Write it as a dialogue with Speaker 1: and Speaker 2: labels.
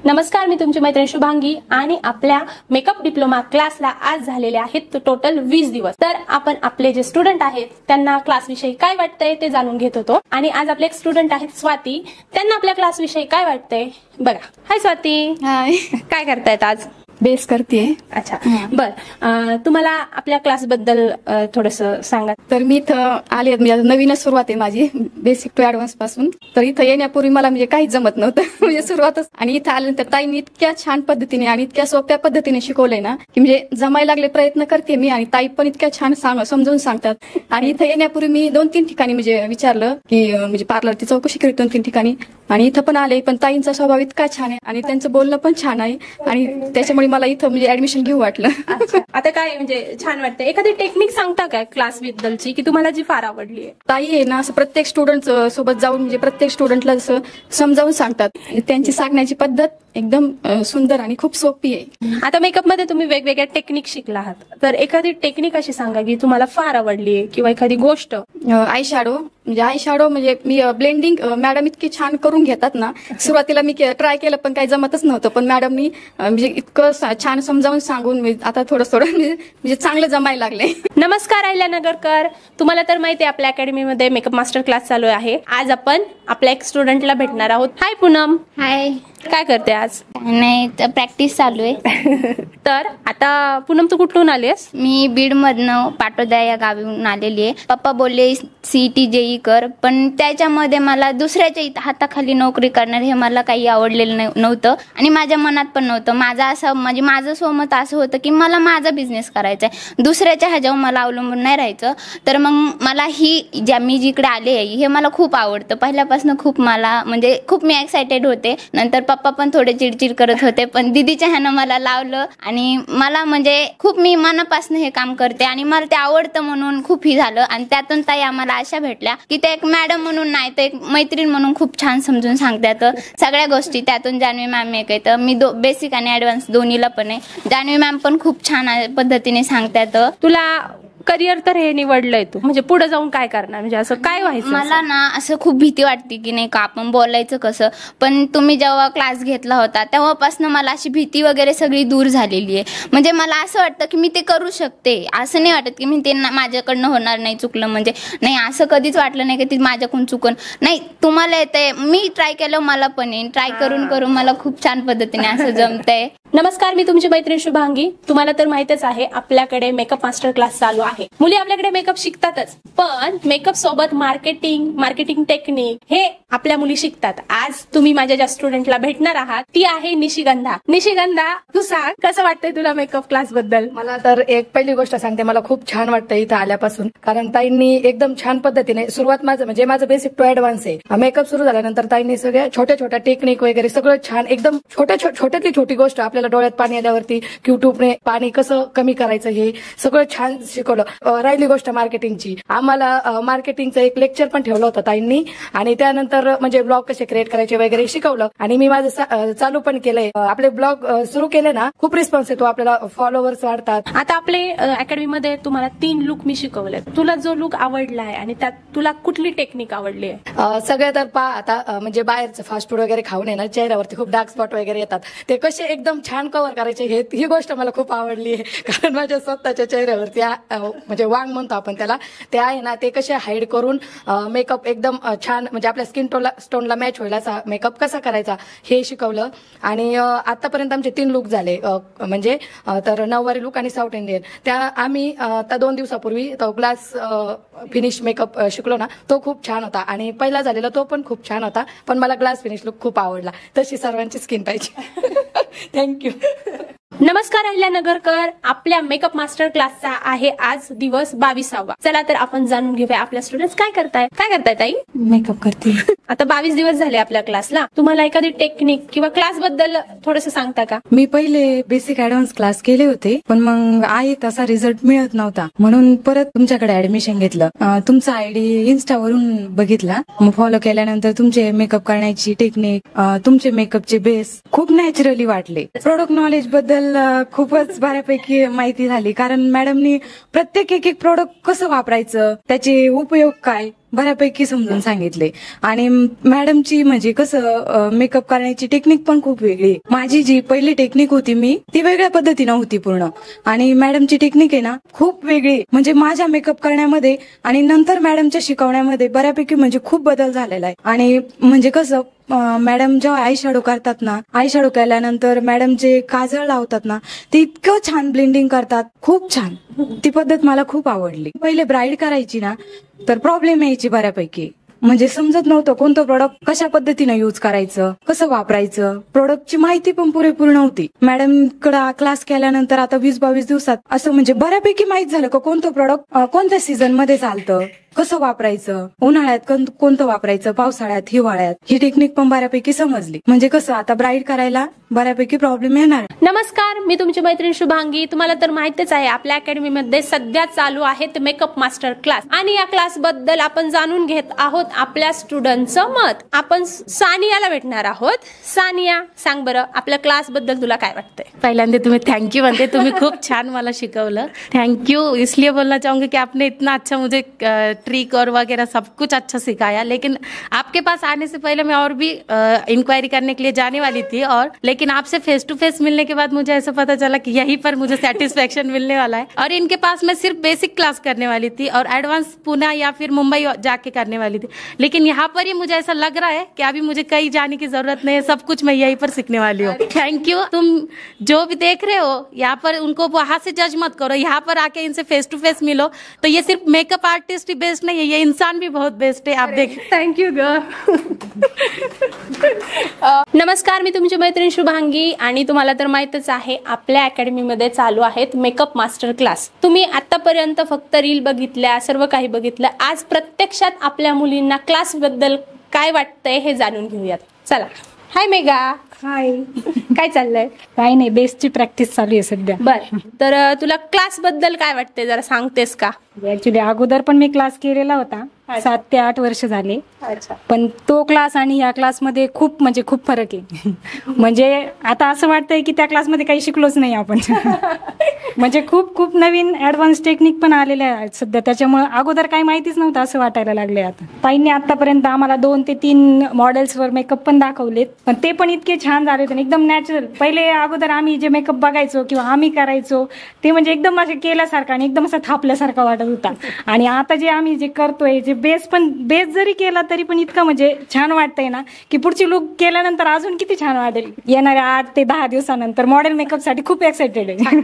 Speaker 1: नमस्कार, मी तुमची मैत्रीण शुभांगी आणि आपल्या मेकअप डिप्लोमा क्लासला आज झालेले आहेत टोटल 20 दिवस। तर आपण आपले जे स्टुडंट आहेत त्यांना क्लास विषयी काय वाटतंय ते जाणून घेत होतो आणि आज आपले एक स्टुडंट आहेत स्वाती, त्यांना आपल्या क्लास विषयी काय वाटतंय बघा। हाय स्वाती।
Speaker 2: हाय।
Speaker 1: काय करतायत आज?
Speaker 2: बेस करतेय।
Speaker 1: अच्छा, बर, तुम्हाला आपल्या क्लास बद्दल थोडस सांगा।
Speaker 2: तर मी इथं आले, म्हणजे नवीनच सुरुवात आहे माझी बेसिक टू ऍडव्हान्स पासून। तर इथं येण्यापूर्वी मला म्हणजे काहीच जमत नव्हतं म्हणजे सुरुवातच, आणि इथं आल्यानंतर ताईंनी इतक्या छान पद्धतीने आणि इतक्या सोप्या पद्धतीने शिकवलंय ना की म्हणजे जमायला लागले, प्रयत्न करते मी आणि ताई पण इतक्या छान समजावून सांगतात। आणि इथं येण्यापूर्वी मी 2-3 ठिकाणी म्हणजे विचारलं की म्हणजे पार्लरची चौकशी केली 2-3 ठिकाणी, आणि इथं पण आले, पण ताईंचा स्वभाव इतका छान आहे आणि त्यांचं बोलणं पण छान आहे आणि त्याच्यामुळे मला इथं म्हणजे ऍडमिशन घेऊ वाटलं।
Speaker 1: आता काय म्हणजे छान वाटतं, एखादी टेक्निक सांगता काय क्लास बद्दलची की तुम्हाला जी फार आवडली आहे?
Speaker 2: ताई आहे ना असं प्रत्येक स्टुडंट सोबत जाऊन म्हणजे प्रत्येक स्टुडंटला असं समजावून सांगतात, त्यांची सांगण्याची पद्धत एकदम सुंदर आणि खूप सोपी आहे।
Speaker 1: आता मेकअप मध्ये तुम्ही वेगवेगळ्या टेक्निक शिकला आहात, तर एखादी टेक्निक अशी सांगा की तुम्हाला फार आवडली आहे किंवा एखादी गोष्ट।
Speaker 2: आय शॅडो म्हणजे मी ब्लेंडिंग मॅडम इतकी छान करून घेतात ना, सुरुवातीला मी ट्राय केलं पण काही जमतच नव्हतं, पण मॅडमनी म्हणजे इतकं छान समजावून सांगून आता थोडं म्हणजे चांगलं जमायला लागले।
Speaker 1: नमस्कार अहिल्यानगरकर, तुम्हाला तर माहिती आहे आपल्या अकॅडमीमध्ये मेकअप मास्टर क्लास चालू आहे। आज आपण आपल्या एक स्टुडंटला भेटणार आहोत। हाय पूनम।
Speaker 3: हाय।
Speaker 1: काय करते आज?
Speaker 3: नाही, प्रॅक्टिस चालू आहे।
Speaker 1: तर आता पूनम तू कुठून आलीस?
Speaker 3: मी बीड मधनं पाटोदा या गावाहून आलेली आहे। पप्पा बोलले सीईटी जेई कर, पण त्याच्यामध्ये मला दुसऱ्याच्या हाताखाली नोकरी करणार हे मला काही आवडलेलं नव्हतं आणि माझ्या मनात पण नव्हतं। माझं स्वमत असं होतं की मला माझा बिझनेस करायचा आहे, दुसऱ्याच्या ह्याच्यावर मला अवलंबून नाही राहायचं। तर मग मला मी जिकडे आले हे मला खूप आवडतं पहिल्यापासून, खूप मला म्हणजे खूप मी एक्सायटेड होते। नंतर पप्पा पण थोडे चिडचिड करत होते, पण दीदीच्या ह्यानं मला लावलं आणि मला म्हणजे खूप मी मनापासून हे काम करते आणि मला ते आवडतं म्हणून खूप ही झालं। आणि त्यातून ताई आम्हाला अशा भेटल्या की ते एक मॅडम म्हणून नाही तर एक मैत्रीण म्हणून खूप छान समजून सांगतात सगळ्या गोष्टी। त्यातून जान्हवी मॅम एक आहे, तर मी बेसिक आणि ऍडव्हान्स दोन्हीला पण आहे। जान्हवी मॅम पण खूप छान पद्धतीने सांगतात।
Speaker 1: तुला करिअर तर हे निवडलंय तू, म्हणजे पुढे जाऊन काय करणार, म्हणजे असं काय व्हायचं?
Speaker 3: मला ना असं खूप भीती वाटते की नाही का आपण बोलायचं कसं, पण तुम्ही जेव्हा क्लास घेतला होता तेव्हापासून मला अशी भीती वगैरे सगळी दूर झालेली आहे। म्हणजे मला असं वाटतं की मी ते करू शकते, असं नाही वाटत की मी ते माझ्याकडनं होणार नाही, चुकलं म्हणजे नाही, असं कधीच वाटलं नाही की ती माझ्याकडून चुकून नाही। तुम्हाला येतंय, मी ट्राय केलं, मला पण येईल, ट्राय करून करून मला खूप छान पद्धतीने असं जमतंय।
Speaker 1: नमस्कार, मी तुमची मैत्रीण शुभांगी। तुम्हाला तर माहितच आहे आपल्याकडे मेकअप मास्टर क्लास चालू आहे। मुली आपल्याकडे मेकअप शिकतातच, पण मेकअप सोबत मार्केटिंग टेक्निक हे आपल्या मुली शिकतात। आज तुम्ही माझ्या ज्या स्टुडंटला भेटणार आहात ती आहे निशिगंधा। निशिगंधा, तू सांग कसं वाटतंय तुला मेकअप क्लास बद्दल?
Speaker 4: मला तर एक पहिली गोष्ट सांगते, मला खूप छान वाटतं इथं आल्यापासून, कारण ताईंनी एकदम छान पद्धतीने सुरुवात, माझं बेसिक टू ऍडव्हान्स आहे। मेकअप सुरू झाल्यानंतर ताईंनी सगळ्या छोट्या टेक्निक वगैरे सगळं छान, एकदम छोट्यातली छोटी गोष्ट, आपल्याला डोळ्यात पाणी आल्यावरती क्यूट्यूबने पाणी कसं कमी करायचं हे सगळं छान शिकवलं। राहिली गोष्ट मार्केटिंगची, आम्हाला मार्केटिंगचं एक लेक्चर पण ठेवलं होतं ताईंनी, आणि त्यानंतर म्हणजे ब्लॉग कसे क्रिएट करायचे वगैरे शिकवलं, आणि मी माझं चालू पण केलंय। आपले ब्लॉग सुरू केले ना, खूप रिस्पॉन्स येतो, आपल्याला फॉलोअर्स वाढतात।
Speaker 1: आता आपले अकॅडमीमध्ये तुम्हाला 3 लुक मी शिकवले, तुला जो लुक आवडलाय आणि त्यात तुला कुठली टेक्निक आवडली आहे?
Speaker 4: सगळ्या तर आता म्हणजे बाहेरचं फास्ट फूड वगैरे खाऊन आहे ना, चेहऱ्यावरती खूप डार्क स्पॉट वगैरे येतात, ते कसे एकदम छान कव्हर करायचे ही गोष्ट मला खूप आवडली आहे। कारण माझ्या स्वतःच्या चेहऱ्यावरती म्हणजे वांग म्हणतो आपण त्याला, ते आहे ना, ते कसे हाईड करून मेकअप एकदम छान, म्हणजे आपल्या स्टोनला मॅच होईल असा मेकअप कसा करायचा हे शिकवलं। आणि आतापर्यंत आमचे 3 लुक झाले, म्हणजे तर नऊवारी लुक आणि साऊथ इंडियन। त्या आम्ही 2 दिवसापूर्वी तो ग्लास फिनिश मेकअप शिकलो ना, तो खूप छान होता, आणि पहिला झालेला तो पण खूप छान होता, पण मला ग्लास फिनिश लुक खूप आवडला। तशी सर्वांची स्किन पाहिजे। थँक्यू।
Speaker 1: नमस्कार अहिल्यानगरकर, आपल्या मेकअप मास्टर क्लासचा आहे आज दिवस 22वा। चला तर आपण जाणून घेऊया आपल्या स्टुडंट्स काय करताय ताई?
Speaker 2: मेकअप करते।
Speaker 1: आता 22 दिवस झाले आपल्या क्लासला, तुम्हाला एखादी टेक्निक किंवा क्लास बद्दल थोडंसं सांगता का?
Speaker 5: मी पहिले बेसिक ऍडव्हान्स क्लास केले होते, पण मग आहे तसा रिझल्ट मिळत नव्हता, म्हणून परत तुमच्याकडे ऍडमिशन घेतलं। तुमचा आयडी इन्स्टावरून बघितला, मग फॉलो केल्यानंतर तुमचे मेकअप करण्याची टेक्निक, तुमचे मेकअपचे बेस खूप नॅचरली वाटले। प्रोडक्ट नॉलेज बद्दल बद्दल खूपच बऱ्यापैकी माहिती झाली, कारण मॅडमनी प्रत्येक एक प्रोडक्ट कसं वापरायचं, त्याचे उपयोग काय बऱ्यापैकी समजून सांगितले. आणि मॅडमची म्हणजे कसं मेकअप करण्याची टेक्निक पण खूप वेगळी. माझी जी पहिली टेक्निक होती ती वेगळ्या पद्धतीनं होती पूर्ण, आणि मॅडमची टेक्निक आहे ना खूप वेगळी. म्हणजे माझ्या मेकअप करण्यामध्ये आणि नंतर मॅडमच्या शिकवण्यामध्ये बऱ्यापैकी म्हणजे खूप बदल झालेला आहे. आणि म्हणजे कसं मॅडम जेव्हा आय शॅडो करतात ना, आय शॅडो केल्यानंतर मॅडम जे काजळ लावतात ना, ते इतकं छान ब्लेंडिंग करतात, खूप छान. ती पद्धत मला खूप आवडली. पहिले ब्राईड करायची ना तर प्रॉब्लेम यायची बऱ्यापैकी, म्हणजे समजत नव्हतं कोणतं प्रोडक्ट कशा पद्धतीनं युज करायचं, कसं वापरायचं. प्रोडक्टची माहिती पण पुरेपूर नव्हती. मॅडम कडे क्लास केल्यानंतर आता 20-22 दिवसात असं म्हणजे बऱ्यापैकी माहित झालं का कोणतं प्रोडक्ट कोणत्या सीझन मध्ये चालतं, कसं वापरायचं, उन्हाळ्यात कोणतं वापरायचं, पावसाळ्यात, हिवाळ्यात. ही टेक्निक पण बऱ्यापैकी समजली. म्हणजे कसं आता ब्राईड करायला बऱ्यापैकी प्रॉब्लेम येणार.
Speaker 1: नमस्कार, मी तुमची मैत्रीण शुभांगी. तुम्हाला तर माहितीच आहे आपल्या अकॅडमीमध्ये सध्या चालू आहेत मेकअप मास्टर क्लास, आणि या क्लास बद्दल आपण जाणून घेत आहोत आपल्या स्टुडंटचं मत. आपण सानियाला भेटणार आहोत. सानिया, सांग बरं आपल्या क्लास बद्दल तुला काय वाटतंय?
Speaker 6: पहले तुम्हें थैंक यू बनते, तुम्हें खूप छान मला शिकवलं. थैंक यू इसलिए बोलना चाहूंगी कि आपने इतना अच्छा मुझे ट्रिक और वगैरह सब कुछ अच्छा सिखाया. लेकिन आपके पास आने से पहले मैं और भी इंक्वायरी करने के लिए जाने वाली थी, और लेकिन आपसे फेस टू फेस मिलने के बाद मुझे ऐसा पता चला कि यहीं पर मुझे सेटिस्फेक्शन मिलने वाला है. और इनके पास मैं सिर्फ बेसिक क्लास करने वाली थी और एडवांस पुणे या फिर मुंबई जाके करने वाली थी. लेकिन यहाँ पर ही मुझे ऐसा लग रहा है कि अभी मुझे कहीं जाने की जरूरत नहीं है, सब कुछ मैं यहीं पर सीखने वाली हूँ. Thank you. तुम जो भी देख रहे हो यहाँ पर उनको वहां से जज मत करो, यहाँ पर आके इनसे फेस टू फेस मिलो. तो ये सिर्फ मेकअप आर्टिस्ट ही बेस्ट नहीं है, ये इंसान भी बहुत बेस्ट है. आप देख.
Speaker 1: थँक्यू ग. नमस्कार, मी तुमची मैत्रीण शुभांगी, आणि तुम्हाला तर माहितच आहे आपल्या अकॅडमीमध्ये चालू आहेत मेकअप मास्टर क्लास. तुम्ही आतापर्यंत फक्त रील बघितल्या, सर्व काही बघितलं. आज प्रत्यक्षात आपल्या मुलींना क्लास बद्दल काय वाटतंय हे जाणून घेऊयात. चला. हाय मेगा.
Speaker 7: हाय.
Speaker 1: काय चाललंय?
Speaker 7: काय नाही, बेसची प्रॅक्टिस चालू आहे सध्या.
Speaker 1: बर, तर तुला क्लास बद्दल काय वाटतंय, जरा सांगतेस का?
Speaker 7: ऍक्च्युली अगोदर पण मी क्लास केलेला होता, 7 ते 8 वर्ष झाले. पण तो क्लास आणि या क्लासमध्ये खूप म्हणजे खूप फरक आहे. म्हणजे आता असं वाटतंय की त्या क्लासमध्ये काही शिकलोच नाही आपण. म्हणजे खूप खूप नवीन ऍडव्हान्स टेक्निक पण आलेल्या आहेत सध्या, त्याच्यामुळे अगोदर काही माहितीच नव्हतं असं वाटायला लागले. आता ताईंनी आतापर्यंत आम्हाला 2 ते 3 मॉडेल्सवर मेकअप पण दाखवलेत, पण ते पण इतके छान झाले होते, एकदम नॅचरल. पहिले अगोदर आम्ही जे मेकअप बघायचो किंवा आम्ही करायचो ते म्हणजे एकदम असं केल्यासारखं आणि एकदम असं थापल्यासारखं वाटत होता. आणि आता जे आम्ही जे करतोय, जे बेस जरी केला तरी पण इतकं म्हणजे छान वाटतंय ना की पुढची लुक केल्यानंतर अजून किती छान वाटेल. येणाऱ्या 8 ते 10 दिवसानंतर मॉडेल मेकअप साठी खूप एक्साइटेड आहे.